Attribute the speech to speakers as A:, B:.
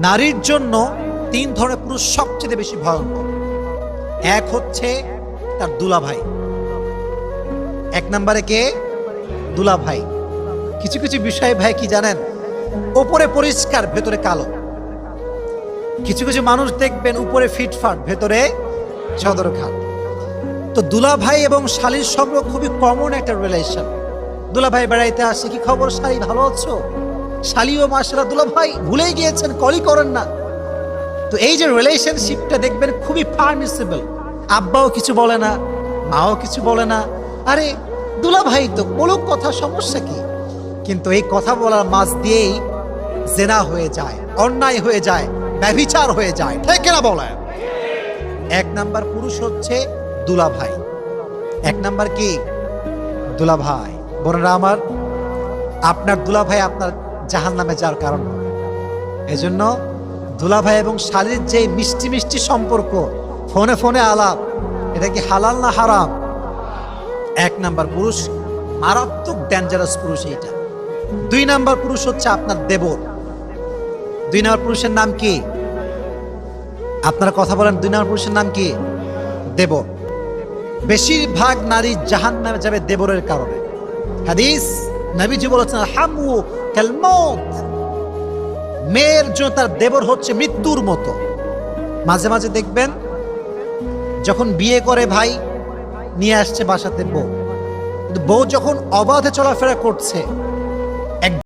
A: নারীর জন্য তিন ধরনের পুরুষ সবচেয়ে বেশি ভয়ঙ্কর। এক হচ্ছে তার দুলাভাই। এক নম্বরে কে? দুলাভাই। কিছু কিছু বিষয় ভাই কি জানেন, উপরে পরিষ্কার ভেতরে কালো। কিছু কিছু মানুষ দেখবেন উপরে ফিটফাট ভেতরে চদরখাট। তো দুলাভাই এবং শালীর সম্পর্ক খুবই কমন একটা রিলেশন। দুলাভাই বেড়াইতে আসে, কি খবর শালী, ভালো আছো? শালীও মাশাআল্লাহ, দুলাভাই ভুলেই গিয়েছেন, কলই করেন না। তো এই যে রিলেশনশিপটা দেখবেন খুবই পারমিসিবল। আব্বাও কিছু বলে না, মাও কিছু বলে না, আরে দুলাভাই তো বলুক, কথা, সমস্যা কি? কিন্তু এই কথা বলার মাঝ দিয়েই জেনা হয়ে যায়, অন্যায় হয়ে যায়, ব্যভিচার হয়ে যায়, ঠিক না বলে? এক নাম্বার পুরুষ হচ্ছে দুলাভাই। এক নাম্বার কি? দুলাভাই। বোনেরা আমার, আপনার দুলাভাই আপনার জাহান্নামে যাওয়ার কারণ হবে। এজন্য দুলাভাই এবং শালীর যে মিষ্টি মিষ্টি সম্পর্ক, ফোনে ফোনে আলাপ, এটা কি হালাল না হারাম? এক নাম্বার পুরুষ, মারাত্মক ডেঞ্জারাস পুরুষ এইটা। দুই নাম্বার পুরুষ হচ্ছে আপনার দেবর। দুই নাম্বার পুরুষের নাম কি? আপনারা কথা বলেন, দুই নাম্বার পুরুষের নাম কি? দেবর। বেশিরভাগ নারী জাহান্নামে যাবে দেবরের কারণে। হাদিস নবীজি বলেছেন, হামু কাল মউত, মেয়ের জন্য তার দেবর হচ্ছে মৃত্যুর মতো। মাঝে মাঝে দেখবেন যখন বিয়ে করে ভাই, নিয়ে আসছে বাসাতে বউ, কিন্তু বউ যখন অবাধে চলাফেরা করছে,